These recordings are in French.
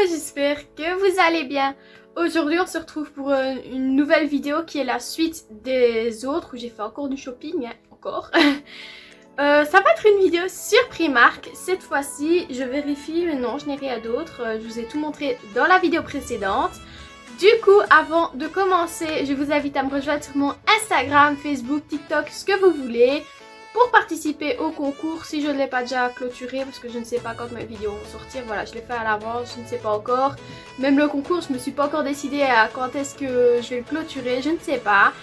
j'espère que vous allez bien. Aujourd'hui on se retrouve pour une nouvelle vidéo qui est la suite des autres où j'ai fait encore du shopping, hein, encore. Ça va être une vidéo sur Primark. Cette fois-ci je vérifie, mais non je n'ai rien d'autre. Je vous ai tout montré dans la vidéo précédente. Du coup, avant de commencer, je vous invite à me rejoindre sur mon Instagram, Facebook, TikTok, ce que vous voulez. Pour participer au concours, si je ne l'ai pas déjà clôturé, parce que je ne sais pas quand mes vidéos vont sortir, voilà, je l'ai fait à l'avance, je ne sais pas encore. Même le concours, je ne me suis pas encore décidée à quand est-ce que je vais le clôturer, je ne sais pas.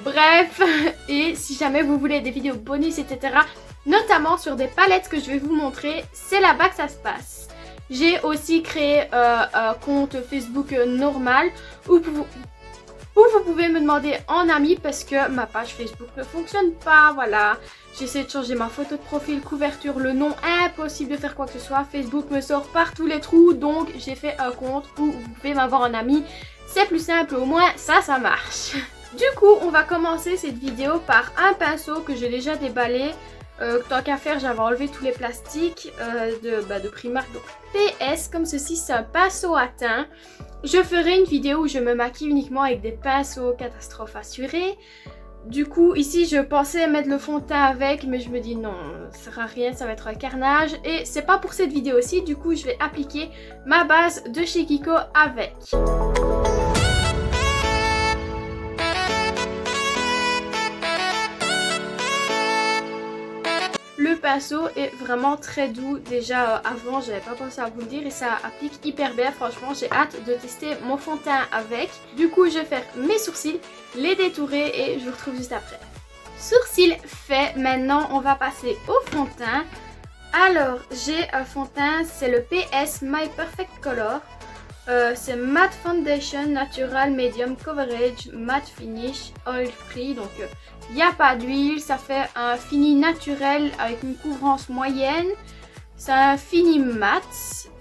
Bref, et si jamais vous voulez des vidéos bonus, etc., notamment sur des palettes que je vais vous montrer, c'est là-bas que ça se passe. J'ai aussi créé un compte Facebook normal où vous pouvez me demander en ami parce que ma page Facebook ne fonctionne pas, voilà. J'essaie de changer ma photo de profil, couverture, le nom, impossible de faire quoi que ce soit. Facebook me sort par tous les trous, donc j'ai fait un compte où vous pouvez m'avoir en ami. C'est plus simple, au moins ça marche. Du coup, on va commencer cette vidéo par un pinceau que j'ai déjà déballé. Tant qu'à faire, j'avais enlevé tous les plastiques de Primark. Donc PS, comme ceci, c'est un pinceau à teint. Je ferai une vidéo où je me maquille uniquement avec des pinceaux, catastrophe assurée. Du coup, ici, je pensais mettre le fond de teint avec, mais je me dis non, ça sert à rien, ça va être un carnage. Et c'est pas pour cette vidéo-ci, du coup, je vais appliquer ma base de chez Kiko avec. Le pinceau est vraiment très doux. Déjà avant j'avais pas pensé à vous le dire et ça applique hyper bien. Franchement j'ai hâte de tester mon fond de teint avec. Du coup je vais faire mes sourcils, les détourer et je vous retrouve juste après. Sourcils fait, maintenant on va passer au fond de teint. Alors j'ai un fond de teint, c'est le PS My Perfect Color. C'est Matte Foundation Natural Medium Coverage Matte Finish Oil Free. Donc il n'y a pas d'huile, ça fait un fini naturel avec une couvrance moyenne. C'est un fini mat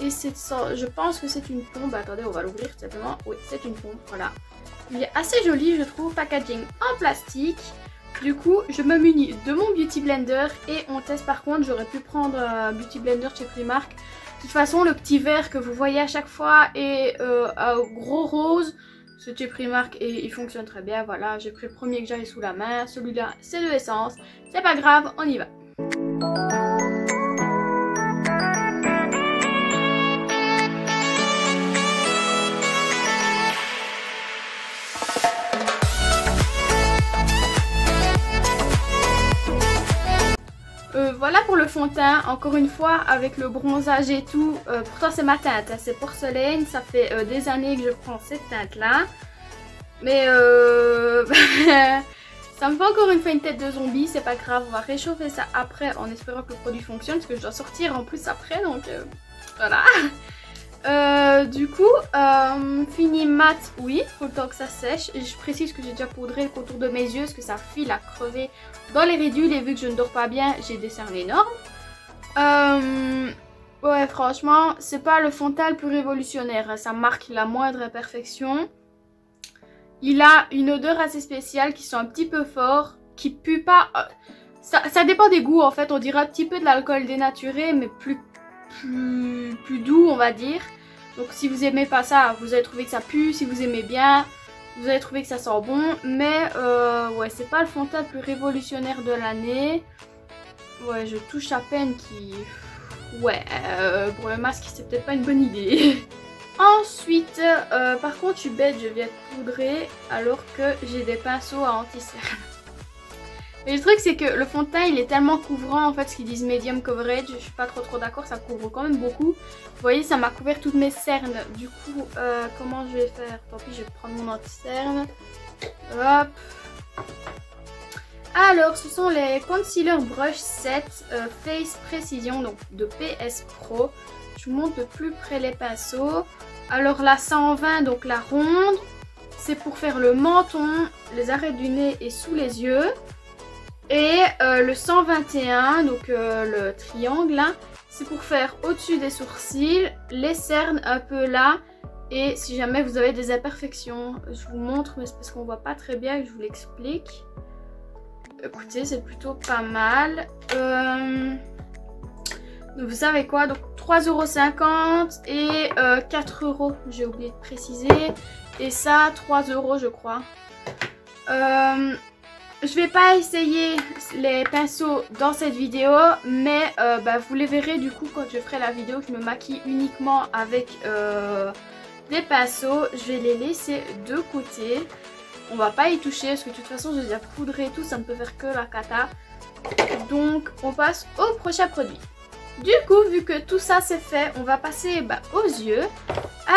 et je pense que c'est une pompe. Attendez, on va l'ouvrir tout simplement. Oui, c'est une pompe, voilà. Il est assez joli, je trouve, packaging en plastique. Du coup, je me munis de mon Beauty Blender et on teste. Par contre, j'aurais pu prendre un Beauty Blender chez Primark. De toute façon, le petit verre que vous voyez à chaque fois est un gros rose. C'est chez Primark et il fonctionne très bien. Voilà, j'ai pris le premier que j'avais sous la main. Celui-là, c'est de l'essence. C'est pas grave, on y va. Voilà pour le fond de teint, encore une fois avec le bronzage et tout, pourtant c'est ma teinte, hein, c'est porcelaine, ça fait des années que je prends cette teinte là, mais ça me fait encore une fois une tête de zombie, c'est pas grave, on va réchauffer ça après en espérant que le produit fonctionne, parce que je dois sortir en plus après, donc voilà. Du coup, fini mat, oui, faut le temps que ça sèche. Et je précise que j'ai déjà poudré le contour de mes yeux parce que ça file à crever dans les ridules. Et vu que je ne dors pas bien, j'ai des cernes énormes. Ouais, franchement, c'est pas le fond de teint le plus révolutionnaire. Hein, ça marque la moindre imperfection. Il a une odeur assez spéciale qui sent un petit peu fort, qui pue pas. Ça dépend des goûts en fait. On dirait un petit peu de l'alcool dénaturé, mais plus doux, on va dire. Donc si vous aimez pas ça, vous allez trouver que ça pue. Si vous aimez bien, vous allez trouver que ça sent bon. Mais ouais, c'est pas le fond de teint le plus révolutionnaire de l'année. Ouais, je touche à peine qui... Ouais, pour le masque, c'est peut-être pas une bonne idée. Ensuite, par contre, je suis bête, je viens de poudrer alors que j'ai des pinceaux à anti-cerne. Mais le truc c'est que le fond de teint il est tellement couvrant en fait, ce qu'ils disent medium coverage, je suis pas trop d'accord, ça couvre quand même beaucoup. Vous voyez, ça m'a couvert toutes mes cernes, du coup comment je vais faire? Tant pis, je vais prendre mon anti-cerne. Hop. Alors ce sont les Concealer Brush Set Face Precision, donc de PS Pro. Je vous montre de plus près les pinceaux. Alors la 120, donc la ronde, c'est pour faire le menton, les arêtes du nez et sous les yeux. Et le 121, donc le triangle, c'est pour faire au-dessus des sourcils, les cernes un peu là. Et si jamais vous avez des imperfections, je vous montre, mais c'est parce qu'on voit pas très bien que je vous l'explique. Écoutez, c'est plutôt pas mal. Vous savez quoi, donc 3,50 € et 4 €, j'ai oublié de préciser. Et ça, 3 € je crois. Je vais pas essayer les pinceaux dans cette vidéo, mais vous les verrez du coup quand je ferai la vidéo que je me maquille uniquement avec des pinceaux. Je vais les laisser de côté. On va pas y toucher parce que de toute façon j'ai déjà poudré tout, ça ne peut faire que la cata. Donc on passe au prochain produit. Du coup, vu que tout ça c'est fait, on va passer aux yeux.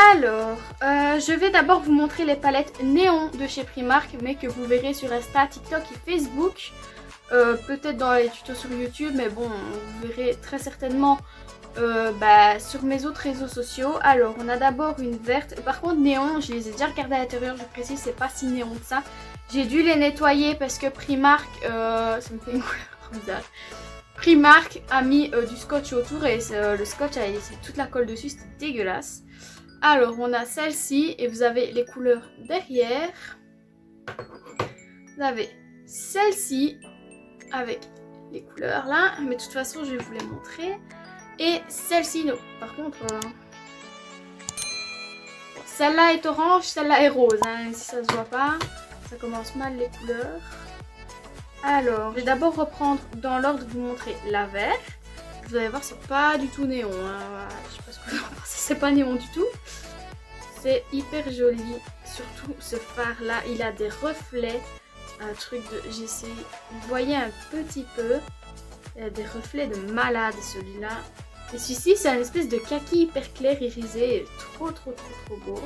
Alors, je vais d'abord vous montrer les palettes néon de chez Primark, mais que vous verrez sur Insta, TikTok et Facebook. Peut-être dans les tutos sur YouTube, mais bon, vous verrez très certainement sur mes autres réseaux sociaux. Alors, on a d'abord une verte. Par contre, néon, je les ai déjà regardées à l'intérieur, je précise, c'est pas si néon que ça. J'ai dû les nettoyer parce que Primark, ça me fait une couleur trop bizarre. Primark a mis du scotch autour et le scotch a laissé toute la colle dessus, c'était dégueulasse. Alors on a celle-ci et vous avez les couleurs derrière. Vous avez celle-ci avec les couleurs là, mais de toute façon je vais vous les montrer. Et celle-ci, non, par contre, celle-là est orange, celle-là est rose, hein, si ça se voit pas, ça commence mal les couleurs. Alors, je vais d'abord reprendre dans l'ordre de vous montrer la verte. Vous allez voir, c'est pas du tout néon. Hein. Je sais pas ce que vous en pensez, c'est pas néon du tout. C'est hyper joli. Surtout ce phare là, il a des reflets. Un truc de... J'essaie. Vous voyez un petit peu. Il a des reflets de malade celui-là. Et celui-ci, c'est une espèce de kaki hyper clair irisé. Trop beau.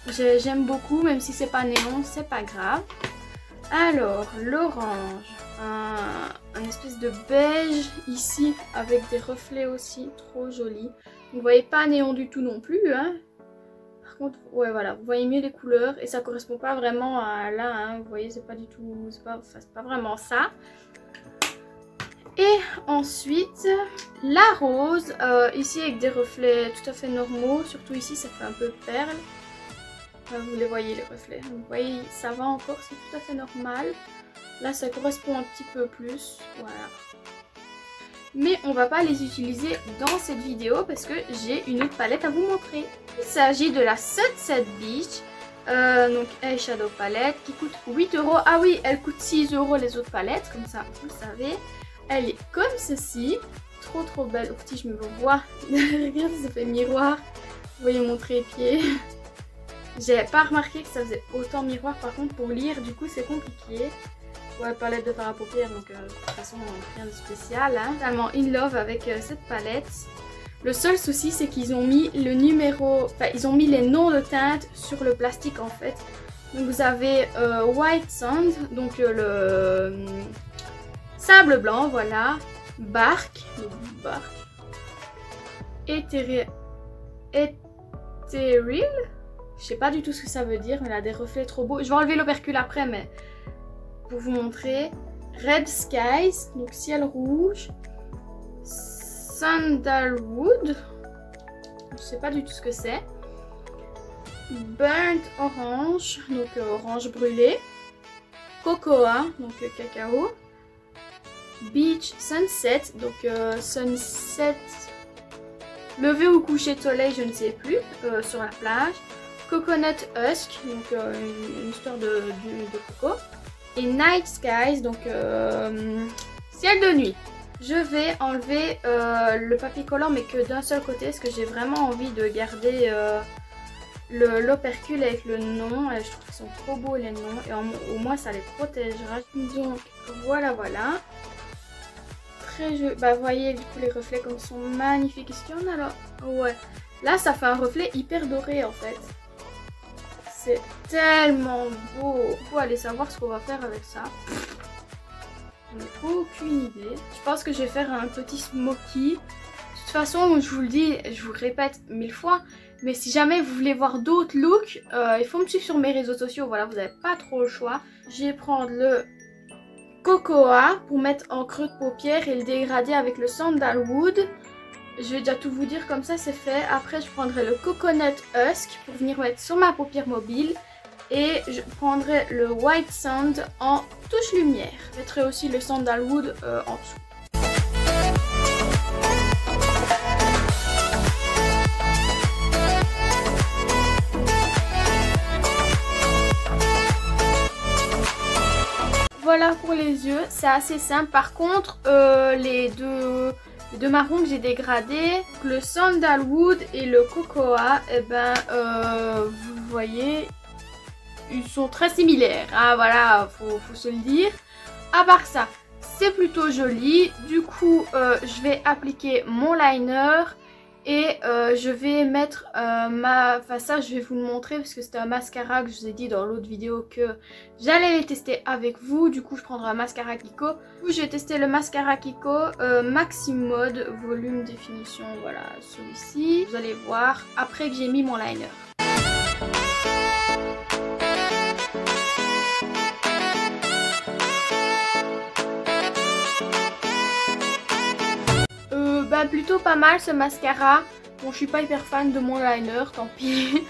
J'aime beaucoup, même si c'est pas néon, c'est pas grave. Alors, l'orange, un espèce de beige ici avec des reflets aussi, trop joli. Vous voyez pas néon du tout non plus, hein. Par contre, ouais voilà, vous voyez mieux les couleurs et ça correspond pas vraiment à là, hein. Vous voyez, c'est pas du tout, c'est pas vraiment ça. Et ensuite, la rose, ici avec des reflets tout à fait normaux, surtout ici ça fait un peu perle. Vous les voyez les reflets, vous voyez ça va encore, c'est tout à fait normal. Là ça correspond un petit peu plus, voilà. Mais on va pas les utiliser dans cette vidéo parce que j'ai une autre palette à vous montrer. Il s'agit de la Sunset Beach, donc eyeshadow palette qui coûte 8 €. Ah oui, elle coûte 6 € les autres palettes, comme ça vous le savez. Elle est comme ceci, trop belle. Ouf, je me vois, regardez ça fait miroir, vous voyez mon trépied. J'ai pas remarqué que ça faisait autant miroir, par contre pour lire du coup c'est compliqué. Ouais, palette de fard à paupières, donc de toute façon rien de spécial. Hein. Totalement in love avec cette palette. Le seul souci c'est qu'ils ont mis le numéro, enfin ils ont mis les noms de teintes sur le plastique en fait. Donc vous avez White Sand, donc le sable blanc, voilà. Bark, Ethereal. Je sais pas du tout ce que ça veut dire, mais elle a des reflets trop beaux. Je vais enlever l'opercule après, mais pour vous montrer. Red Skies, donc ciel rouge. Sandalwood, je sais pas du tout ce que c'est. Burnt Orange, donc orange brûlé. Cocoa, donc cacao. Beach Sunset, donc sunset levé ou coucher de soleil, je ne sais plus, sur la plage. Coconut Husk, donc une histoire de coco. Et Night Skies, donc ciel de nuit. Je vais enlever le papier collant, mais que d'un seul côté, parce que j'ai vraiment envie de garder l'opercule avec le nom. Je trouve qu'ils sont trop beaux les noms, et au moins ça les protégera. Donc voilà. Très joli. Bah vous voyez du coup les reflets comme ils sont magnifiques. Est-ce qu'il y en a là? Ouais. Là ça fait un reflet hyper doré en fait. C'est tellement beau. Faut aller savoir ce qu'on va faire avec ça. Je n'ai aucune idée. Je pense que je vais faire un petit smoky. De toute façon, je vous le dis, je vous le répète 1000 fois. Mais si jamais vous voulez voir d'autres looks, il faut me suivre sur mes réseaux sociaux. Voilà, vous n'avez pas trop le choix. Je vais prendre le Cocoa pour mettre en creux de paupière et le dégrader avec le Sandalwood. Je vais déjà tout vous dire, comme ça c'est fait. Après je prendrai le Coconut Husk pour venir mettre sur ma paupière mobile. Et je prendrai le White Sand en touche lumière. Je mettrai aussi le Sandalwood en dessous. voilà pour les yeux, c'est assez simple. Par contre, les deux marrons que j'ai dégradés, le sandalwood et le cocoa, et ben vous voyez, ils sont très similaires. Ah voilà, faut se le dire. À part ça, c'est plutôt joli. Du coup, je vais appliquer mon liner. Et je vais mettre enfin ça je vais vous le montrer parce que c'était un mascara que je vous ai dit dans l'autre vidéo que j'allais les tester avec vous. Du coup je prendrai un mascara Kiko. Je vais tester le mascara Kiko Maxi Mode volume définition, voilà celui-ci. Vous allez voir après que j'ai mis mon liner. Plutôt pas mal ce mascara. Bon, je suis pas hyper fan de mon liner, tant pis.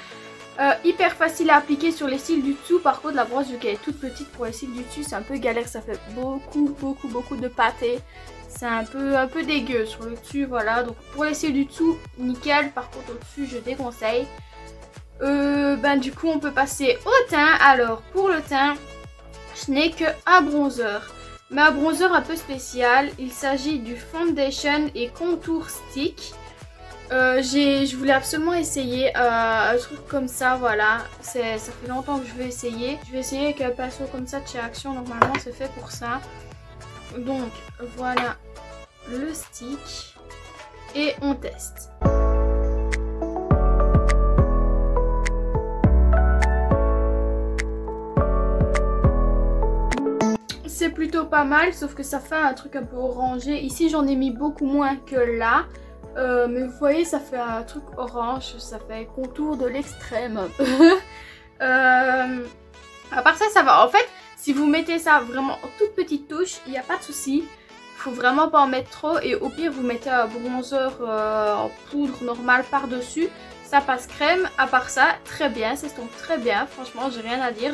Hyper facile à appliquer sur les cils du dessous. Par contre la brosse vu qu'elle est toute petite pour les cils du dessus c'est un peu galère, ça fait beaucoup de pâté. C'est un peu dégueu sur le dessus, voilà. Donc pour les cils du dessous nickel, par contre au dessus je déconseille. Du coup on peut passer au teint. Alors pour le teint je n'ai qu'un bronzer. Mais un bronzer un peu spécial, il s'agit du Foundation et Contour Stick. Je voulais absolument essayer un truc comme ça, voilà. Ça fait longtemps que je veux essayer. Je vais essayer avec un pinceau comme ça de chez Action, normalement c'est fait pour ça. Donc voilà le stick et on teste. C'est plutôt pas mal, sauf que ça fait un truc un peu orangé. Ici j'en ai mis beaucoup moins que là, mais vous voyez ça fait un truc orange, ça fait contour de l'extrême un peu. À part ça, ça va. En fait, si vous mettez ça vraiment en toute petite touche, il n'y a pas de souci. Faut vraiment pas en mettre trop et au pire vous mettez un bronzer en poudre normale par dessus. Ça passe crème. À part ça, très bien, ça se tombe très bien. Franchement, j'ai rien à dire.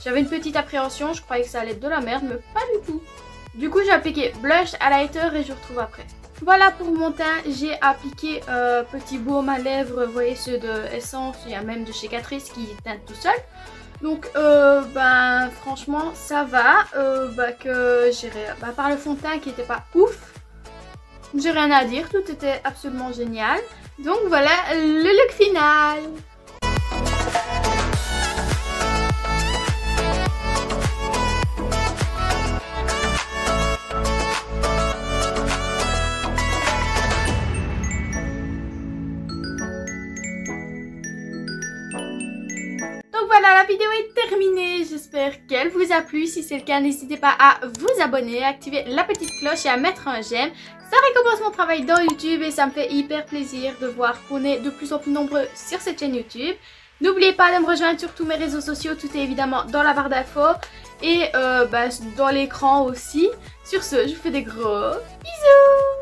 J'avais une petite appréhension, je croyais que ça allait être de la merde, mais pas du tout. Du coup, j'ai appliqué blush, highlighter et je vous retrouve après. Voilà pour mon teint, j'ai appliqué petit baume à lèvres, vous voyez ceux de Essence, il y a même de chez Catrice qui teintent tout seul. Donc franchement ça va, par le fond de teint qui était pas ouf, j'ai rien à dire, tout était absolument génial. Donc voilà le look final. Voilà, la vidéo est terminée, j'espère qu'elle vous a plu. Si c'est le cas, n'hésitez pas à vous abonner, à activer la petite cloche et à mettre un j'aime. Ça récompense mon travail dans YouTube et ça me fait hyper plaisir de voir qu'on est de plus en plus nombreux sur cette chaîne YouTube. N'oubliez pas de me rejoindre sur tous mes réseaux sociaux, tout est évidemment dans la barre d'infos et dans l'écran aussi. Sur ce, je vous fais des gros bisous.